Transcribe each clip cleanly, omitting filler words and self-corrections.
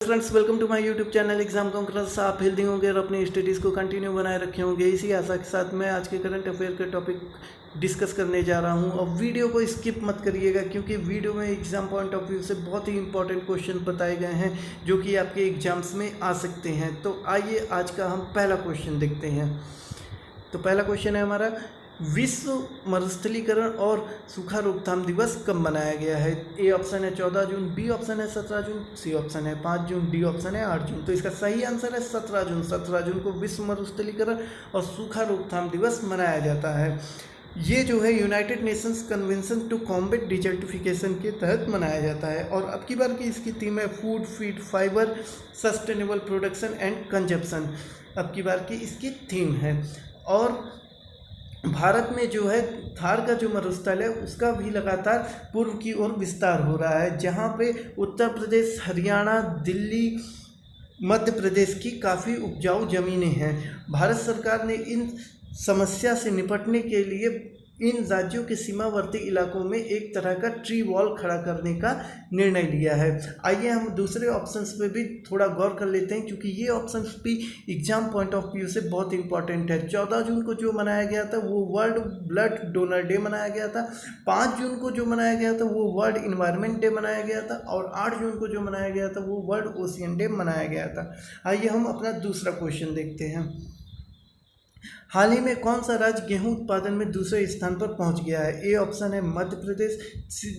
Friends, welcome to my YouTube channel exam conquerors. आप healthy होंगे और अपनी स्टडीज़ को कंटिन्यू बनाए रखे होंगे। इसी आशा के साथ मैं आज के करंट अफेयर के टॉपिक डिस्कस करने जा रहा हूं। और वीडियो को स्किप मत करिएगा, क्योंकि वीडियो में एग्जाम पॉइंट ऑफ व्यू से बहुत ही इंपॉर्टेंट क्वेश्चन बताए गए हैं जो कि आपके एग्जाम्स में आ सकते हैं। तो आइए आज का हम पहला क्वेश्चन देखते हैं। तो पहला क्वेश्चन है हमारा, विश्व मरुस्थलीकरण और सूखा रोकथाम दिवस कब मनाया गया है? ए ऑप्शन है 14 जून, बी ऑप्शन है 17 जून, सी ऑप्शन है 5 जून, डी ऑप्शन है 8 जून। तो इसका सही आंसर है 17 जून। 17 जून को विश्व मरुस्थलीकरण और सूखा रोकथाम दिवस मनाया जाता है। ये जो है United Nations Convention to combat desertification के तहत मनाया जाता है। और अब की बार की इसकी थीम है food, feed, fibre, sustainable production and consumption. अब की बार की इसकी थीम है। और भारत में जो है थार का जो मरुस्थल है उसका भी लगातार पूर्व की ओर विस्तार हो रहा है, जहाँ पे उत्तर प्रदेश, हरियाणा, दिल्ली, मध्य प्रदेश की काफ़ी उपजाऊ ज़मीनें हैं। भारत सरकार ने इन समस्या से निपटने के लिए इन राज्यों के सीमावर्ती इलाकों में एक तरह का ट्री वॉल खड़ा करने का निर्णय लिया है। आइए हम दूसरे ऑप्शंस पे भी थोड़ा गौर कर लेते हैं, क्योंकि ये ऑप्शंस भी एग्जाम पॉइंट ऑफ व्यू से बहुत इंपॉर्टेंट है। 14 जून को जो मनाया गया था वो वर्ल्ड ब्लड डोनर डे मनाया गया था। 5 जून को जो मनाया गया था वो वर्ल्ड इन्वायरमेंट डे मनाया गया था। और 8 जून को जो मनाया गया था वो वर्ल्ड ओशियन डे मनाया गया था। आइए हम अपना दूसरा क्वेश्चन देखते हैं। हाल ही में कौन सा राज्य गेहूं उत्पादन में दूसरे स्थान पर पहुंच गया है? ए ऑप्शन है मध्य प्रदेश,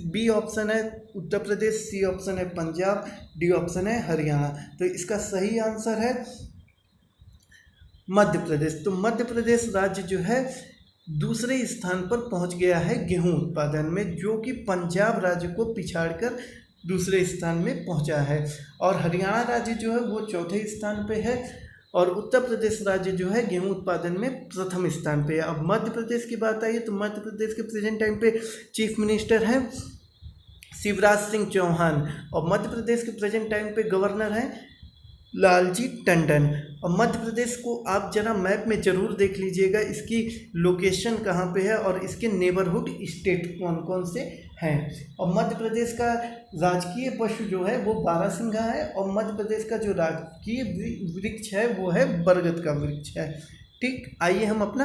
बी ऑप्शन है उत्तर प्रदेश, सी ऑप्शन है पंजाब, डी ऑप्शन है हरियाणा। तो इसका सही आंसर है मध्य प्रदेश। तो मध्य प्रदेश राज्य जो है दूसरे स्थान पर पहुंच गया है गेहूं उत्पादन में, जो कि पंजाब राज्य को पिछाड़कर दूसरे स्थान में पहुंचा है। और हरियाणा राज्य जो है वो चौथे स्थान पे है। और उत्तर प्रदेश राज्य जो है गेहूं उत्पादन में प्रथम स्थान पे है। अब मध्य प्रदेश की बात आई है तो मध्य प्रदेश के प्रेजेंट टाइम पे चीफ मिनिस्टर हैं शिवराज सिंह चौहान। और मध्य प्रदेश के प्रेजेंट टाइम पे गवर्नर हैं लालजी टंडन। और मध्य प्रदेश को आप जरा मैप में ज़रूर देख लीजिएगा, इसकी लोकेशन कहाँ पे है और इसके नेबरहुड स्टेट कौन कौन से हैं। और मध्य प्रदेश का राजकीय पशु जो है वो बारहसिंघा है। और मध्य प्रदेश का जो राजकीय वृक्ष है वो है बरगद का वृक्ष है। ठीक, आइए हम अपना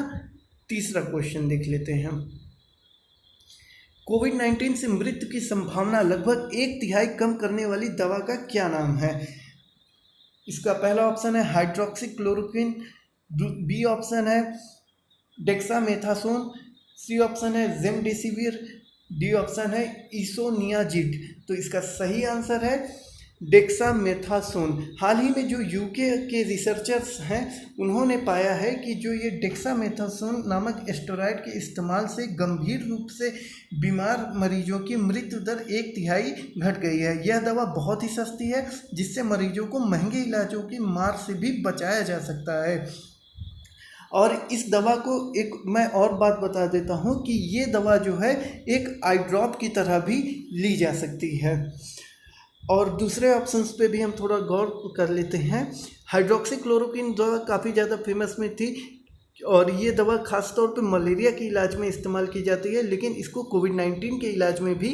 तीसरा क्वेश्चन देख लेते हैं। कोविड-19 से मृत्यु की संभावना लगभग 1/3 कम करने वाली दवा का क्या नाम है? इसका पहला ऑप्शन है हाइड्रोक्सीक्लोरोक्विन, बी ऑप्शन है डेक्सामेथासोन, सी ऑप्शन है रेमडेसिविर, डी ऑप्शन है इसोनियाजिड। तो इसका सही आंसर है डेक्सामेथासोन। हाल ही में जो यूके के रिसर्चर्स हैं उन्होंने पाया है कि जो ये डेक्सामेथासोन नामक स्टेरॉयड के इस्तेमाल से गंभीर रूप से बीमार मरीजों की मृत्यु दर 1/3 घट गई है। यह दवा बहुत ही सस्ती है, जिससे मरीजों को महंगे इलाजों की मार से भी बचाया जा सकता है। और इस दवा को एक मैं और बात बता देता हूँ कि ये दवा जो है एक आई ड्रॉप की तरह भी ली जा सकती है। और दूसरे ऑप्शंस पे भी हम थोड़ा गौर कर लेते हैं। हाइड्रोक्सीक्लोरोक्विन दवा काफ़ी ज़्यादा फेमस में थी और ये दवा खास तौर पे मलेरिया के इलाज में इस्तेमाल की जाती है, लेकिन इसको कोविड-19 के इलाज में भी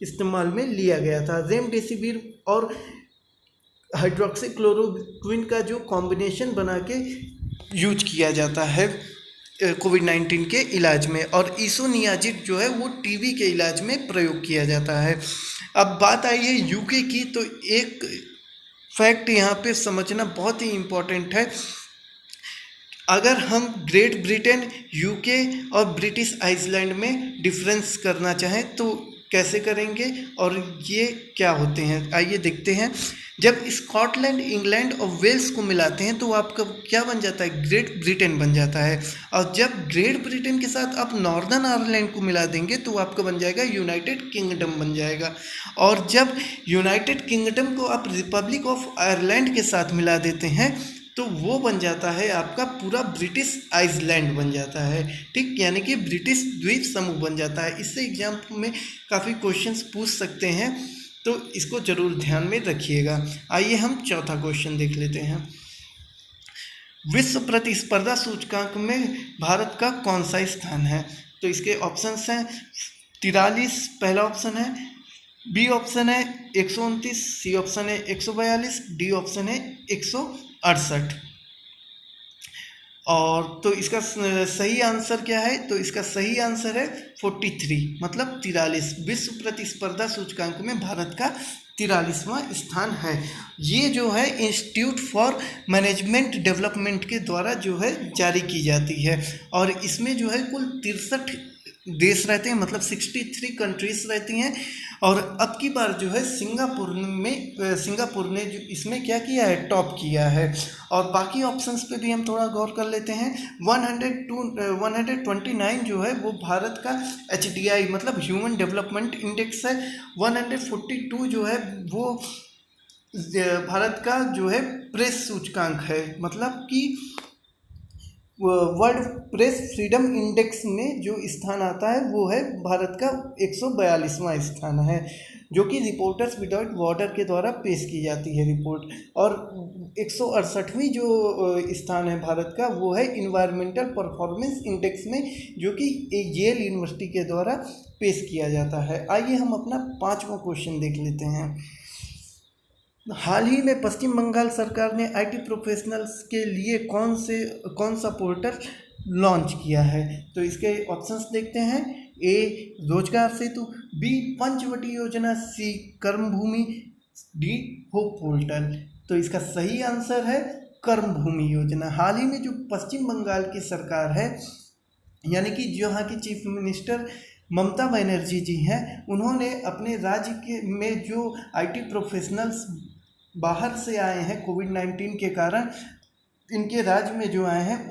इस्तेमाल में लिया गया था। रेमडेसिविर और हाइड्रोक्सीक्लोरोक्विन का जो कॉम्बिनेशन बना के यूज किया जाता है कोविड-19 के इलाज में। और इसोनियाजिड जो है वो टीबी के इलाज में प्रयोग किया जाता है। अब बात आई है यूके की, तो एक फैक्ट यहाँ पे समझना बहुत ही इम्पोर्टेंट है। अगर हम ग्रेट ब्रिटेन, यूके और ब्रिटिश आइसलैंड में डिफरेंस करना चाहें तो कैसे करेंगे और ये क्या होते हैं, आइए देखते हैं। जब स्कॉटलैंड, इंग्लैंड और वेल्स को मिलाते हैं तो आपका क्या बन जाता है? ग्रेट ब्रिटेन बन जाता है। और जब ग्रेट ब्रिटेन के साथ आप नॉर्दर्न आयरलैंड को मिला देंगे तो आपका बन जाएगा यूनाइटेड किंगडम बन जाएगा। और जब यूनाइटेड किंगडम को आप रिपब्लिक ऑफ आयरलैंड के साथ मिला देते हैं तो वो बन जाता है आपका पूरा ब्रिटिश आइसलैंड बन जाता है। ठीक, यानी कि ब्रिटिश द्वीप समूह बन जाता है। इससे एग्जाम में काफ़ी क्वेश्चंस पूछ सकते हैं, तो इसको जरूर ध्यान में रखिएगा। आइए हम चौथा क्वेश्चन देख लेते हैं। विश्व प्रतिस्पर्धा सूचकांक में भारत का कौन सा स्थान है? तो इसके ऑप्शंस हैं 43 पहला ऑप्शन है, बी ऑप्शन है 129, सी ऑप्शन है 142, डी ऑप्शन है 168। और तो इसका सही आंसर क्या है? तो इसका सही आंसर है 43, मतलब 43। विश्व प्रतिस्पर्धा सूचकांक में भारत का 43वां स्थान है। ये जो है इंस्टीट्यूट फॉर मैनेजमेंट डेवलपमेंट के द्वारा जो है जारी की जाती है, और इसमें जो है कुल 63 देश रहते हैं, मतलब 63 कंट्रीज रहती हैं। और अब की बार जो है सिंगापुर ने जो इसमें क्या किया है, टॉप किया है। और बाकी ऑप्शंस पे भी हम थोड़ा गौर कर लेते हैं। 129 जो है वो भारत का HDI मतलब ह्यूमन डेवलपमेंट इंडेक्स है। 142 जो है वो भारत का जो है प्रेस सूचकांक है, मतलब कि वर्ल्ड प्रेस फ्रीडम इंडेक्स में जो स्थान आता है वो है भारत का 142वां स्थान है, जो कि रिपोर्टर्स विदाउट बॉर्डर के द्वारा पेश की जाती है रिपोर्ट। और 168वीं जो स्थान है भारत का वो है इन्वायरमेंटल परफॉर्मेंस इंडेक्स में, जो कि येल यूनिवर्सिटी के द्वारा पेश किया जाता है। आइए हम अपना 5वां क्वेश्चन देख लेते हैं। हाल ही में पश्चिम बंगाल सरकार ने IT प्रोफेशनल्स के लिए कौन सा पोर्टल लॉन्च किया है? तो इसके ऑप्शंस देखते हैं। ए रोजगार सेतु, बी पंचवटी योजना, सी कर्मभूमि, डी होप पोर्टल। तो इसका सही आंसर है कर्मभूमि योजना। हाल ही में जो पश्चिम बंगाल की सरकार है, यानी कि जो यहाँ की चीफ मिनिस्टर ममता बनर्जी जी हैं, उन्होंने अपने राज्य में जो IT प्रोफेशनल्स बाहर से आए हैं कोविड-19 के कारण, इनके राज्य में जो आए हैं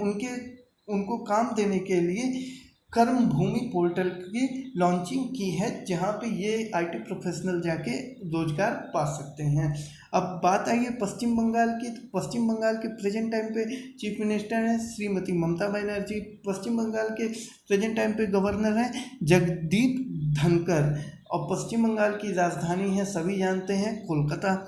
उनको काम देने के लिए कर्मभूमि पोर्टल की लॉन्चिंग की है, जहां पे ये IT प्रोफेशनल जाके रोजगार पा सकते हैं। अब बात आई है पश्चिम बंगाल की। तो पश्चिम बंगाल के प्रेजेंट टाइम पे चीफ मिनिस्टर हैं श्रीमती ममता बनर्जी। पश्चिम बंगाल के प्रेजेंट टाइम पे गवर्नर हैं जगदीप धनखड़। और पश्चिम बंगाल की राजधानी है, सभी जानते हैं, कोलकाता।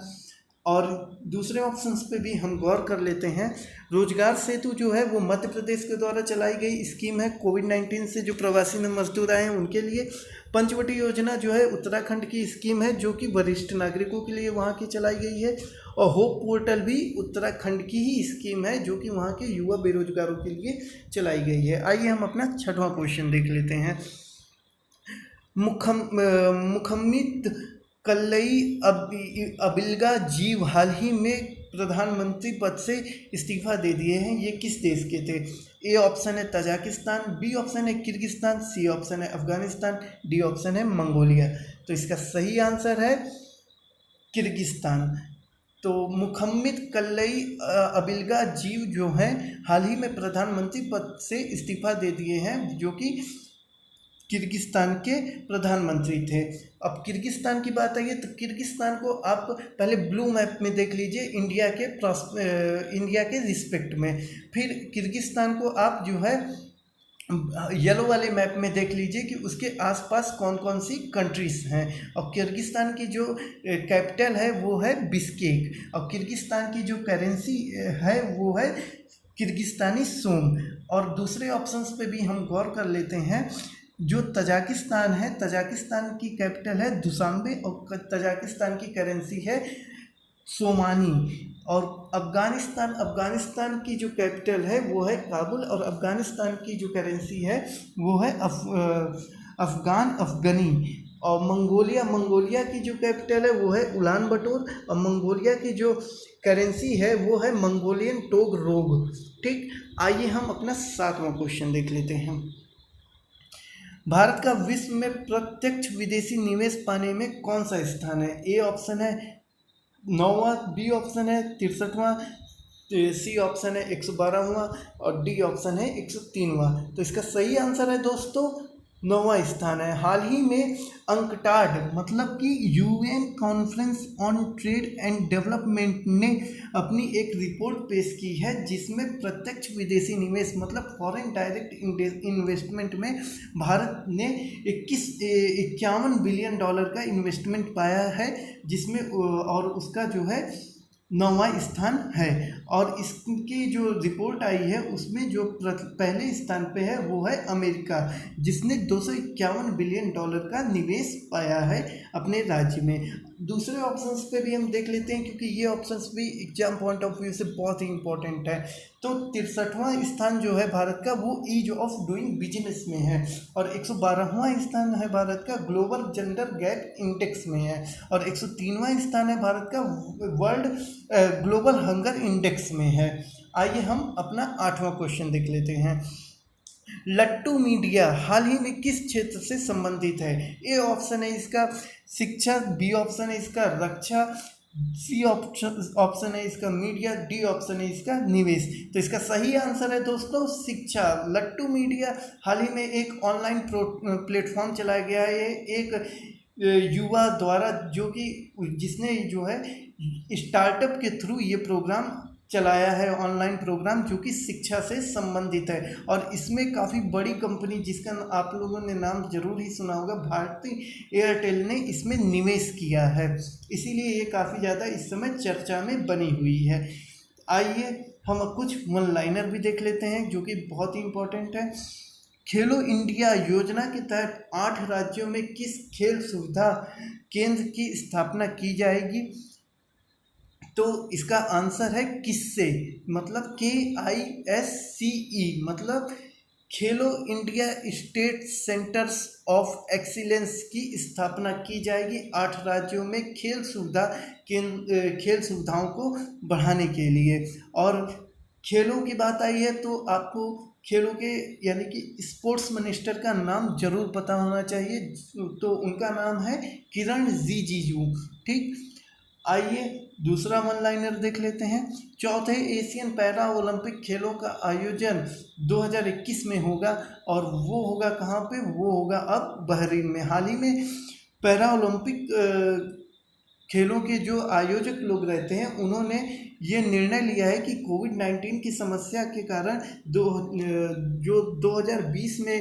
और दूसरे ऑप्शंस पे भी हम गौर कर लेते हैं। रोजगार सेतु जो है वो मध्य प्रदेश के द्वारा चलाई गई स्कीम है, कोविड-19 से जो प्रवासी मजदूर आए हैं उनके लिए। पंचवटी योजना जो है उत्तराखंड की स्कीम है, जो कि वरिष्ठ नागरिकों के लिए वहाँ की चलाई गई है। और होप पोर्टल भी उत्तराखंड की ही स्कीम है, जो कि वहाँ के युवा बेरोजगारों के लिए चलाई गई है। आइए हम अपना 6वां क्वेश्चन देख लेते हैं। मुखम्मिद कल्लई अबिलगा जीव हाल ही में प्रधानमंत्री पद से इस्तीफा दे दिए हैं। ये किस देश के थे? ए ऑप्शन है तजाकिस्तान, बी ऑप्शन है किर्गिस्तान, सी ऑप्शन है अफगानिस्तान, डी ऑप्शन है मंगोलिया। तो इसका सही आंसर है किर्गिस्तान। तो मुखम्मिद कल्लई अबिलगा जीव जो हैं हाल ही में प्रधानमंत्री पद से इस्तीफा दे दिए हैं, जो कि किर्गिस्तान के प्रधानमंत्री थे। अब किर्गिस्तान की बात आई है तो किर्गिस्तान को आप पहले ब्लू मैप में देख लीजिए इंडिया के रिस्पेक्ट में, फिर किर्गिस्तान को आप जो है येलो वाले मैप में देख लीजिए कि उसके आसपास कौन कौन सी कंट्रीज हैं। और किर्गिस्तान की जो कैपिटल है वो है बिश्केक, और किर्गिस्तान की जो करेंसी है वो है किर्गिस्तानी सोम। और दूसरे ऑप्शंस पे भी हम गौर कर लेते हैं। जो तजाकिस्तान है, तजाकिस्तान की कैपिटल है दुशांबे, और तजाकिस्तान की करेंसी है सोमानी। और अफगानिस्तान की जो कैपिटल है वो है काबुल, और अफगानिस्तान की जो करेंसी है वो है अफगानी। और मंगोलिया की जो कैपिटल है वो है उलान बटोर, और मंगोलिया की जो करेंसी है वो है मंगोलियन टोग रोग। ठीक, आइए हम अपना 7वां क्वेश्चन देख लेते हैं। भारत का विश्व में प्रत्यक्ष विदेशी निवेश पाने में कौन सा स्थान है? ए ऑप्शन है 9वां, बी ऑप्शन है 63वां, सी ऑप्शन है 112वां, और डी ऑप्शन है 103वां। तो इसका सही आंसर है दोस्तों 9वां स्थान है। हाल ही में अंकटाड मतलब कि UN conference on trade and development ने अपनी एक रिपोर्ट पेश की है, जिसमें प्रत्यक्ष विदेशी निवेश मतलब फॉरेन डायरेक्ट इन्वेस्टमेंट में भारत ने 51 बिलियन डॉलर का इन्वेस्टमेंट पाया है, जिसमें और उसका जो है 9वां स्थान है। और इसकी जो रिपोर्ट आई है उसमें जो पहले स्थान पे है वो है अमेरिका, जिसने 251 बिलियन डॉलर का निवेश पाया है अपने राज्य में। दूसरे ऑप्शंस पे भी हम देख लेते हैं, क्योंकि ये ऑप्शंस भी एग्जाम पॉइंट ऑफ व्यू से बहुत ही इंपॉर्टेंट है। तो 63वां स्थान जो है भारत का वो ईज ऑफ डूइंग बिजनेस में है, और 112वां स्थान है भारत का ग्लोबल जेंडर गैप इंडेक्स में है, और 103वां स्थान है भारत का वर्ल्ड ग्लोबल हंगर इंडेक्स में है। आइए हम अपना 8वां क्वेश्चन देख लेते हैं। लट्टू मीडिया हाल ही में किस क्षेत्र से संबंधित है? ए ऑप्शन है इसका शिक्षा, बी ऑप्शन है इसका रक्षा, सी ऑप्शन है इसका मीडिया, डी ऑप्शन है इसका निवेश। तो इसका सही आंसर है दोस्तों शिक्षा। लट्टू मीडिया हाल ही में एक ऑनलाइन प्लेटफॉर्म चलाया गया है, एक युवा द्वारा, जो कि जिसने जो है स्टार्टअप के थ्रू ये प्रोग्राम चलाया है, ऑनलाइन प्रोग्राम जो कि शिक्षा से संबंधित है। और इसमें काफ़ी बड़ी कंपनी जिसका आप लोगों ने नाम जरूर ही सुना होगा, भारती एयरटेल ने इसमें निवेश किया है, इसीलिए ये काफ़ी ज़्यादा इस समय चर्चा में बनी हुई है। आइए हम कुछ वन लाइनर भी देख लेते हैं जो कि बहुत ही इम्पोर्टेंट है। खेलो इंडिया योजना के तहत 8 राज्यों में किस खेल सुविधा केंद्र की स्थापना की जाएगी? तो इसका आंसर है किससे, मतलब KISCE, मतलब खेलो India state centres of excellence की स्थापना की जाएगी 8 राज्यों में खेल सुविधाओं को बढ़ाने के लिए। और खेलों की बात आई है तो आपको खेलों के यानी कि स्पोर्ट्स मिनिस्टर का नाम जरूर पता होना चाहिए, तो उनका नाम है किरण रिजिजू। ठीक, आइए दूसरा वन लाइनर देख लेते हैं। चौथे एशियन पैरा ओलंपिक खेलों का आयोजन 2021 में होगा, और वो होगा कहाँ पे? वो होगा अब बहरीन में। हाल ही में पैरा ओलंपिक खेलों के जो आयोजक लोग रहते हैं उन्होंने ये निर्णय लिया है कि कोविड-19 की समस्या के कारण जो 2020 में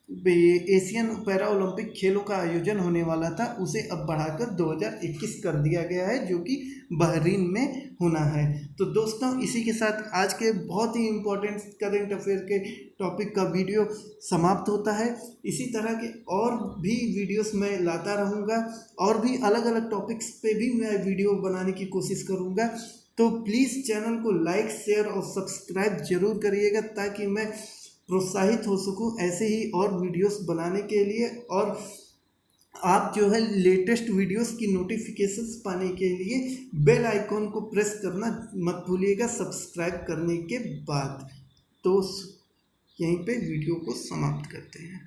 एशियन पैरा ओलंपिक खेलों का आयोजन होने वाला था उसे अब बढ़ाकर 2021 कर दिया गया है, जो कि बहरीन में होना है। तो दोस्तों इसी के साथ आज के बहुत ही इम्पोर्टेंट करंट अफेयर के टॉपिक का वीडियो समाप्त होता है। इसी तरह के और भी वीडियोस मैं लाता रहूँगा, और भी अलग अलग टॉपिक्स पे भी मैं वीडियो बनाने की कोशिश करूँगा। तो प्लीज़ चैनल को लाइक, शेयर और सब्सक्राइब जरूर करिएगा, ताकि मैं प्रोत्साहित हो सकूं ऐसे ही और वीडियोस बनाने के लिए। और आप जो है लेटेस्ट वीडियोस की नोटिफिकेशंस पाने के लिए बेल आइकॉन को प्रेस करना मत भूलिएगा सब्सक्राइब करने के बाद। तो यहीं पे वीडियो को समाप्त करते हैं।